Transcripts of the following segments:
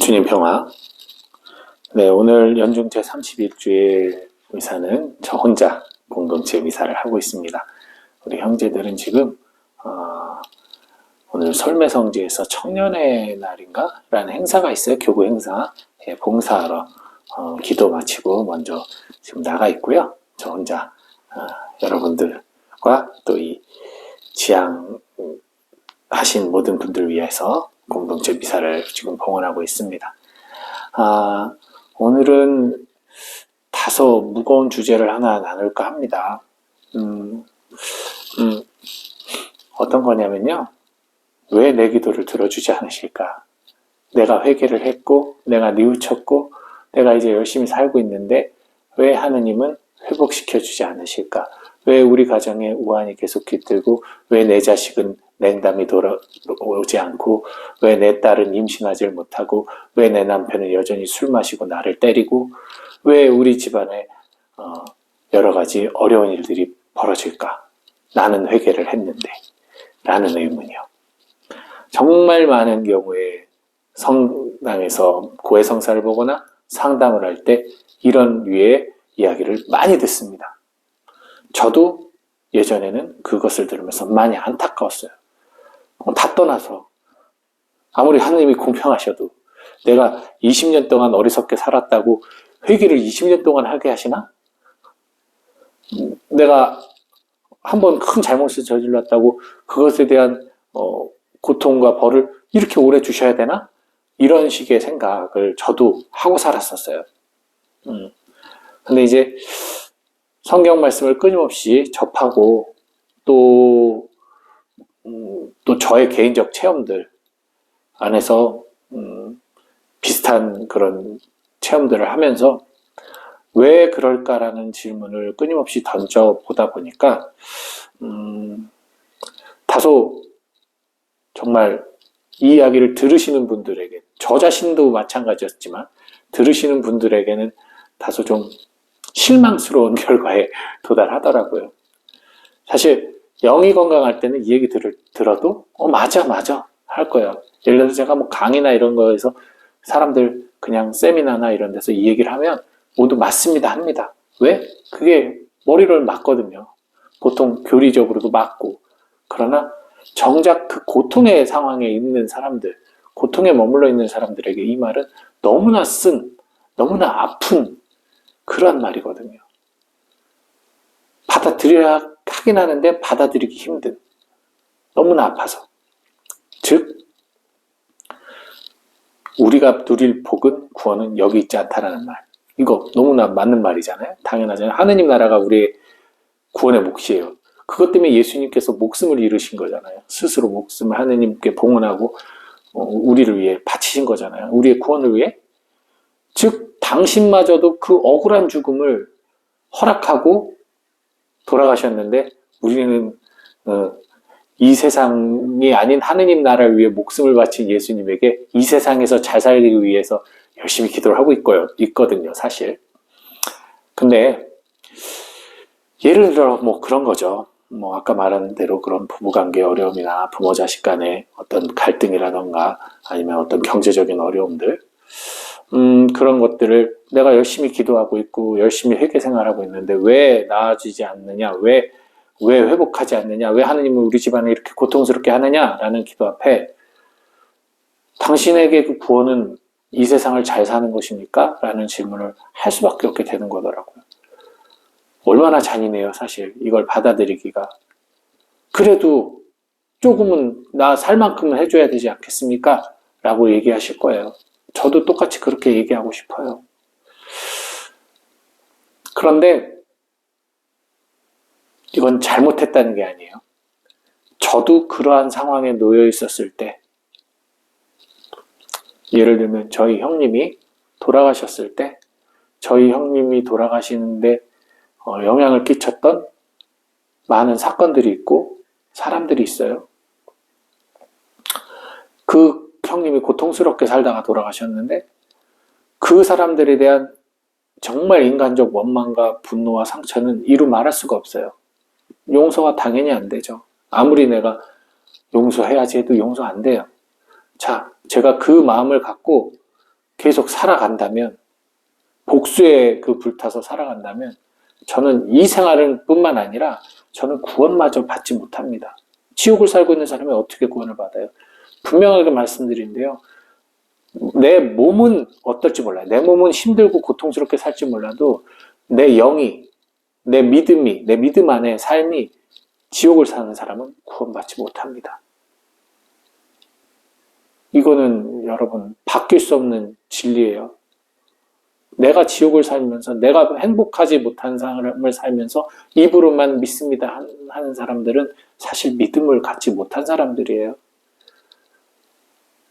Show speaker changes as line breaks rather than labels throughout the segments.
주님 평화. 네, 오늘 연중 제31주일 미사는 저 혼자 공동체 미사를 하고 있습니다. 우리 형제들은 지금 오늘 설매성지에서 청년의 날인가? 라는 행사가 있어요. 교구 행사. 예, 봉사하러 기도 마치고 먼저 지금 나가 있고요. 저 혼자 여러분들과 또 이 지향하신 모든 분들 위해서 공동체 미사를 지금 봉헌하고 있습니다. 오늘은 다소 무거운 주제를 하나 나눌까 합니다. 어떤 거냐면요. 왜 내 기도를 들어주지 않으실까? 내가 회개를 했고, 내가 뉘우쳤고, 내가 이제 열심히 살고 있는데 왜 하느님은 회복시켜주지 않으실까? 왜 우리 가정에 우환이 계속 깃들고, 왜 내 자식은 냉담이 돌아오지 않고, 왜 내 딸은 임신하지 못하고, 왜 내 남편은 여전히 술 마시고 나를 때리고, 왜 우리 집안에 여러 가지 어려운 일들이 벌어질까? 나는 회개를 했는데 라는 의문이요. 정말 많은 경우에 성당에서 고해성사를 보거나 상담을 할 때 이런 류의 이야기를 많이 듣습니다. 저도 예전에는 그것을 들으면서 많이 안타까웠어요. 다 떠나서 아무리 하나님이 공평하셔도 내가 20년 동안 어리석게 살았다고 회개를 20년 동안 하게 하시나? 내가 한번 큰 잘못을 저질렀다고 그것에 대한 고통과 벌을 이렇게 오래 주셔야 되나? 이런 식의 생각을 저도 하고 살았었어요. 근데 이제 성경 말씀을 끊임없이 접하고 또 저의 개인적 체험들 안에서 비슷한 그런 체험들을 하면서 왜 그럴까라는 질문을 끊임없이 던져보다 보니까 다소 정말 이 이야기를 들으시는 분들에게, 저 자신도 마찬가지였지만 들으시는 분들에게는 다소 좀 실망스러운 결과에 도달하더라고요. 사실 영이 건강할 때는 이 얘기 들어도 맞아 할 거예요. 예를 들어서 제가 뭐 강의나 이런 거에서 사람들 그냥 세미나나 이런 데서 이 얘기를 하면 모두 맞습니다 합니다. 왜? 그게 머리를 맞거든요. 보통 교리적으로도 맞고. 그러나 정작 그 고통의 상황에 있는 사람들, 고통에 머물러 있는 사람들에게 이 말은 너무나 너무나 아픈 그런 말이거든요. 받아들여야 하긴 하는데 받아들이기 힘든, 너무나 아파서. 즉 우리가 누릴 복은, 구원은 여기 있지 않다라는 말. 이거 너무나 맞는 말이잖아요. 당연하잖아요. 하느님 나라가 우리의 구원의 몫이에요. 그것 때문에 예수님께서 목숨을 잃으신 거잖아요. 스스로 목숨을 하느님께 봉헌하고 우리를 위해 바치신 거잖아요. 우리의 구원을 위해. 즉 당신마저도 그 억울한 죽음을 허락하고 돌아가셨는데 우리는 이 세상이 아닌 하느님 나라를 위해 목숨을 바친 예수님에게 이 세상에서 잘 살기 위해서 열심히 기도를 하고 있거든요, 사실. 근데 예를 들어 뭐 그런 거죠. 뭐 아까 말한 대로 그런 부부관계 어려움이나 부모 자식 간의 어떤 갈등이라던가 아니면 어떤 경제적인 어려움들, 그런 것들을 내가 열심히 기도하고 있고 열심히 회개 생활하고 있는데 왜 나아지지 않느냐, 왜 회복하지 않느냐, 왜 하느님은 우리 집안을 이렇게 고통스럽게 하느냐라는 기도 앞에 당신에게 그 구원은 이 세상을 잘 사는 것입니까? 라는 질문을 할 수밖에 없게 되는 거더라고요. 얼마나 잔인해요, 사실 이걸 받아들이기가. 그래도 조금은 나 살 만큼은 해줘야 되지 않겠습니까? 라고 얘기하실 거예요. 저도 똑같이 그렇게 얘기하고 싶어요. 그런데 이건 잘못했다는 게 아니에요. 저도 그러한 상황에 놓여 있었을 때, 예를 들면 저희 형님이 돌아가셨을 때, 저희 형님이 돌아가시는데 영향을 끼쳤던 많은 사건들이 있고 사람들이 있어요. 그 형님이 고통스럽게 살다가 돌아가셨는데 그 사람들에 대한 정말 인간적 원망과 분노와 상처는 이루 말할 수가 없어요. 용서가 당연히 안 되죠. 아무리 내가 용서해야지 해도 용서 안 돼요. 자, 제가 그 마음을 갖고 계속 살아간다면, 복수에 그 불타서 살아간다면, 저는 이 생활은 뿐만 아니라 저는 구원마저 받지 못합니다. 지옥을 살고 있는 사람이 어떻게 구원을 받아요? 분명하게 말씀드린데요. 내 몸은 어떨지 몰라요. 내 몸은 힘들고 고통스럽게 살지 몰라도 내 영이, 내 믿음이, 내 믿음 안에 삶이 지옥을 사는 사람은 구원받지 못합니다. 이거는 여러분 바뀔 수 없는 진리예요. 내가 지옥을 살면서 내가 행복하지 못한 삶을 살면서 입으로만 믿습니다 하는 사람들은 사실 믿음을 갖지 못한 사람들이에요.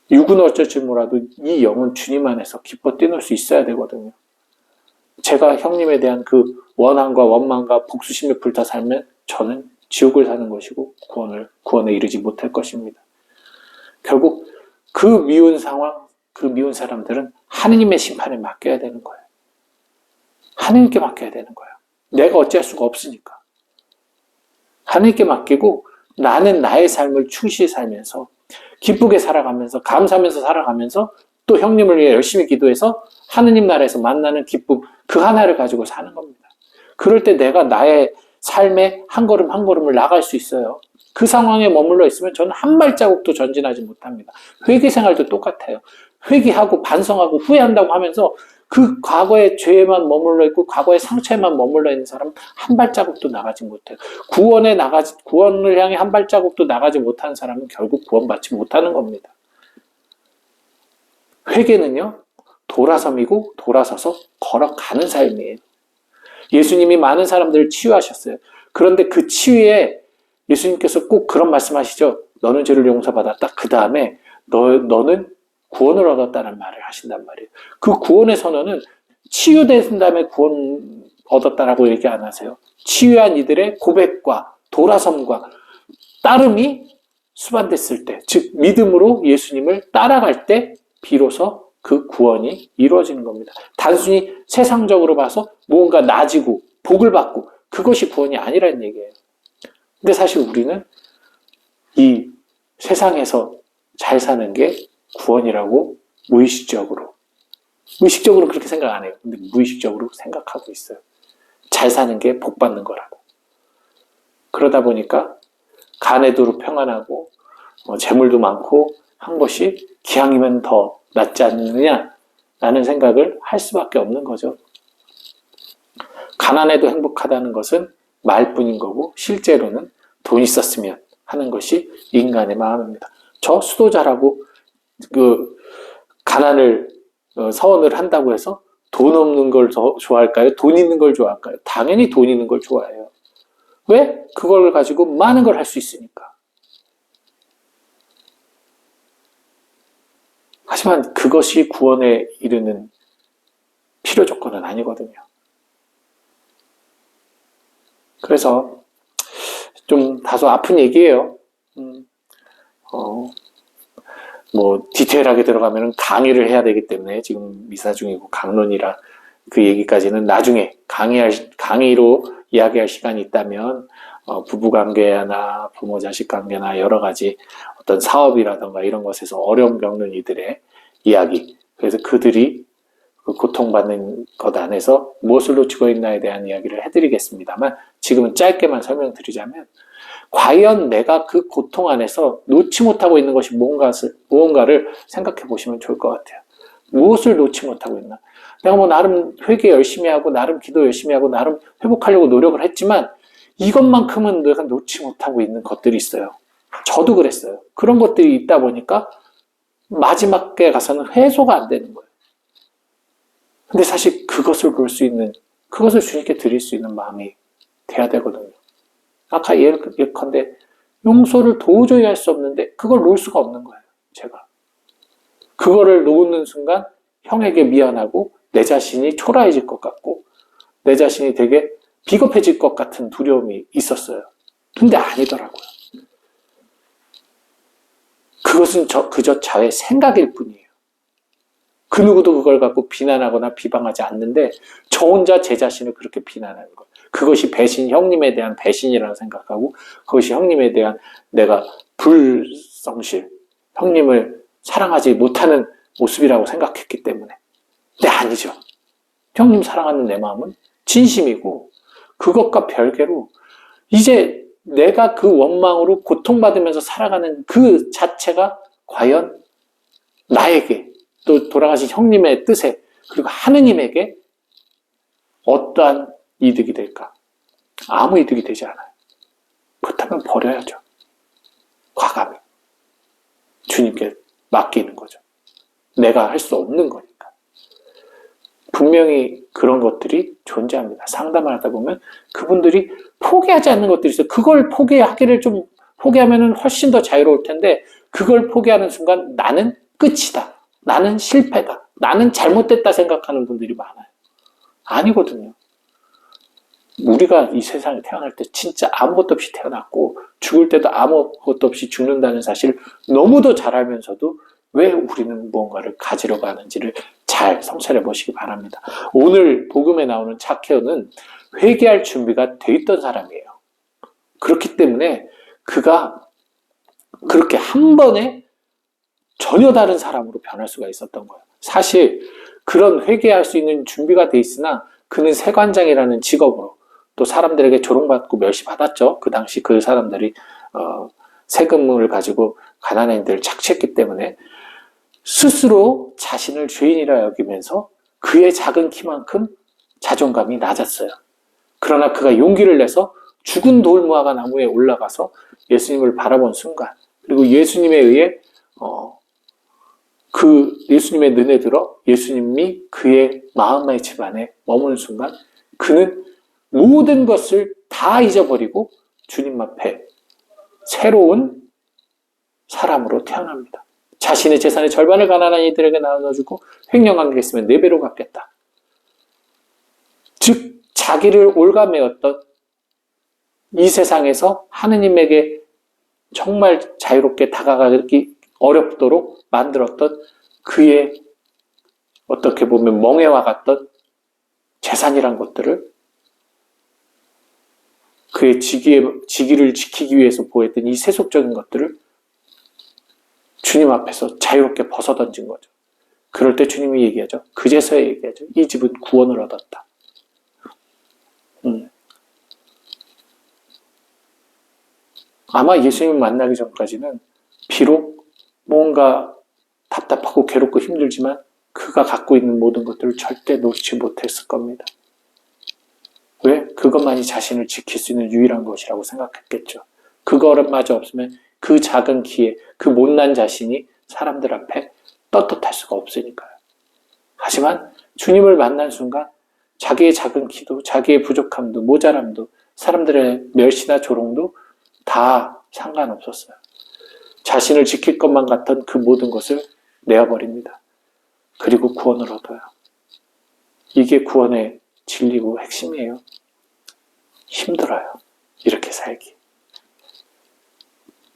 육은 어쩔지 몰라도 이 영은 주님 안에서 기뻐 뛰놀 수 있어야 되거든요. 제가 형님에 대한 그 원한과 원망과 복수심에 불타 살면 저는 지옥을 사는 것이고 구원에 이르지 못할 것입니다. 결국 그 미운 상황, 그 미운 사람들은 하느님의 심판에 맡겨야 되는 거예요. 하느님께 맡겨야 되는 거예요. 내가 어찌할 수가 없으니까. 하느님께 맡기고 나는 나의 삶을 충실히 살면서 기쁘게 살아가면서 감사하면서 살아가면서 또 형님을 위해 열심히 기도해서 하느님 나라에서 만나는 기쁨 그 하나를 가지고 사는 겁니다. 그럴 때 내가 나의 삶에 한 걸음 한 걸음을 나갈 수 있어요. 그 상황에 머물러 있으면 저는 한 발자국도 전진하지 못합니다. 회개 생활도 똑같아요. 회개하고 반성하고 후회한다고 하면서 그 과거의 죄에만 머물러 있고 과거의 상처에만 머물러 있는 사람은 한 발자국도 나가지 못해요. 구원을 향해 한 발자국도 나가지 못하는 사람은 결국 구원받지 못하는 겁니다. 회개는요, 돌아섬이고 돌아서서 걸어가는 삶이에요. 예수님이 많은 사람들을 치유하셨어요. 그런데 그 치유에 예수님께서 꼭 그런 말씀하시죠. 너는 죄를 용서받았다. 그 다음에 너는 구원을 얻었다는 말을 하신단 말이에요. 그 구원의 선언은 치유된 다음에 구원 얻었다라고 얘기 안 하세요. 치유한 이들의 고백과 돌아섬과 따름이 수반됐을 때, 즉 믿음으로 예수님을 따라갈 때 비로소 그 구원이 이루어지는 겁니다. 단순히 세상적으로 봐서 무언가 나아지고 복을 받고 그것이 구원이 아니라는 얘기예요. 근데 사실 우리는 이 세상에서 잘 사는 게 구원이라고 무의식적으로 그렇게 생각 안 해요. 근데 무의식적으로 생각하고 있어요. 잘 사는 게 복 받는 거라고. 그러다 보니까 간에도 평안하고 재물도 많고 한 것이 기왕이면 더 낫지 않느냐라는 생각을 할 수밖에 없는 거죠. 가난해도 행복하다는 것은 말뿐인 거고 실제로는 돈 있었으면 하는 것이 인간의 마음입니다. 저 수도자라고 가난을 서원을 한다고 해서 돈 없는 걸 더 좋아할까요? 돈 있는 걸 좋아할까요? 당연히 돈 있는 걸 좋아해요. 왜? 그걸 가지고 많은 걸 할 수 있으니까. 하지만 그것이 구원에 이르는 필요 조건은 아니거든요. 그래서 좀 다소 아픈 얘기예요. 디테일하게 들어가면 강의를 해야 되기 때문에 지금 미사 중이고 강론이라 그 얘기까지는 나중에 강의로 이야기할 시간이 있다면 부부관계나 부모-자식 관계나 여러 가지 어떤 사업이라든가 이런 것에서 어려움 겪는 이들의 이야기, 그래서 그들이 그 고통받는 것 안에서 무엇을 놓치고 있나에 대한 이야기를 해드리겠습니다만 지금은 짧게만 설명드리자면 과연 내가 그 고통 안에서 놓지 못하고 있는 것이 무언가를 생각해 보시면 좋을 것 같아요. 무엇을 놓지 못하고 있나? 내가 나름 회개 열심히 하고 나름 기도 열심히 하고 나름 회복하려고 노력을 했지만 이것만큼은 내가 놓지 못하고 있는 것들이 있어요. 저도 그랬어요. 그런 것들이 있다 보니까 마지막에 가서는 해소가 안 되는 거예요. 근데 사실 그것을 주님께 드릴 수 있는 마음이 돼야 되거든요. 아까 예컨대 용서를 도저히 할 수 없는데 그걸 놓을 수가 없는 거예요. 제가. 그거를 놓는 순간 형에게 미안하고 내 자신이 초라해질 것 같고 내 자신이 되게 비겁해질 것 같은 두려움이 있었어요. 근데 아니더라고요. 그것은 그저 저의 생각일 뿐이에요. 그 누구도 그걸 갖고 비난하거나 비방하지 않는데 저 혼자 제 자신을 그렇게 비난하는 거예요. 그것이 형님에 대한 배신이라고 생각하고 그것이 형님에 대한 내가 불성실, 형님을 사랑하지 못하는 모습이라고 생각했기 때문에 네, 아니죠. 형님 사랑하는 내 마음은 진심이고 그것과 별개로 이제 내가 그 원망으로 고통받으면서 살아가는 그 자체가 과연 나에게 또 돌아가신 형님의 뜻에 그리고 하느님에게 어떠한 이득이 될까? 아무 이득이 되지 않아요. 그렇다면 버려야죠. 과감히. 주님께 맡기는 거죠. 내가 할 수 없는 거니까. 분명히 그런 것들이 존재합니다. 상담을 하다 보면 그분들이 포기하지 않는 것들이 있어요. 그걸 포기하기를 좀 포기하면 훨씬 더 자유로울 텐데 그걸 포기하는 순간 나는 끝이다. 나는 실패다. 나는 잘못됐다 생각하는 분들이 많아요. 아니거든요. 우리가 이 세상에 태어날 때 진짜 아무것도 없이 태어났고 죽을 때도 아무것도 없이 죽는다는 사실을 너무도 잘 알면서도 왜 우리는 무언가를 가지러 가는지를 잘 성찰해 보시기 바랍니다. 오늘 복음에 나오는 자케오는 회개할 준비가 돼 있던 사람이에요. 그렇기 때문에 그가 그렇게 한 번에 전혀 다른 사람으로 변할 수가 있었던 거예요. 사실 그런 회개할 수 있는 준비가 돼 있으나 그는 세관장이라는 직업으로 또 사람들에게 조롱받고 멸시받았죠. 그 당시 그 사람들이 세금을 가지고 가난한이들을 착취했기 때문에 스스로 자신을 죄인이라 여기면서 그의 작은 키만큼 자존감이 낮았어요. 그러나 그가 용기를 내서 죽은 돌무화과 나무에 올라가서 예수님을 바라본 순간 그리고 예수님에 의해 그 예수님의 눈에 들어 예수님이 그의 마음의 집안에 머무는 순간 그는 모든 것을 다 잊어버리고 주님 앞에 새로운 사람으로 태어납니다. 자신의 재산의 절반을 가난한 이들에게 나눠주고 횡령한 게 있으면 4배로 갚겠다. 즉 자기를 올가매었던 이 세상에서 하느님에게 정말 자유롭게 다가가기 어렵도록 만들었던 그의 어떻게 보면 멍해와 같던 재산이란 것들을 그의 직위를 지키기 위해서 보였던 이 세속적인 것들을 주님 앞에서 자유롭게 벗어던진 거죠. 그럴 때 주님이 얘기하죠. 그제서야 얘기하죠. 이 집은 구원을 얻었다. 아마 예수님을 만나기 전까지는 비록 뭔가 답답하고 괴롭고 힘들지만 그가 갖고 있는 모든 것들을 절대 놓지 못했을 겁니다. 왜? 그것만이 자신을 지킬 수 있는 유일한 것이라고 생각했겠죠. 그거마저 없으면 그 작은 키에 그 못난 자신이 사람들 앞에 떳떳할 수가 없으니까요. 하지만 주님을 만난 순간 자기의 작은 키도 자기의 부족함도 모자람도 사람들의 멸시나 조롱도 다 상관없었어요. 자신을 지킬 것만 같던 그 모든 것을 내어버립니다. 그리고 구원을 얻어요. 이게 구원의 진리고 핵심이에요. 힘들어요. 이렇게 살기.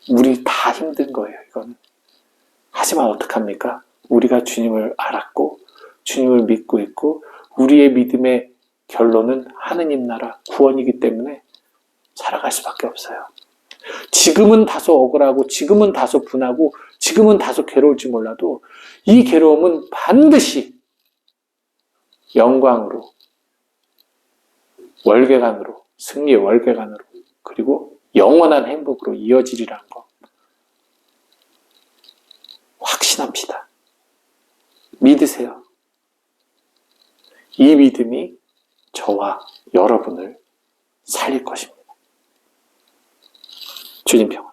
우리 다 힘든 거예요, 이거는. 하지만 어떡합니까? 우리가 주님을 알았고, 주님을 믿고 있고, 우리의 믿음의 결론은 하느님 나라, 구원이기 때문에 살아갈 수밖에 없어요. 지금은 다소 억울하고, 지금은 다소 분하고, 지금은 다소 괴로울지 몰라도, 이 괴로움은 반드시 영광으로, 월계관으로, 승리의 월계관으로, 그리고 영원한 행복으로 이어지리라는 거 확신합시다. 믿으세요. 이 믿음이 저와 여러분을 살릴 것입니다. 주님 평안.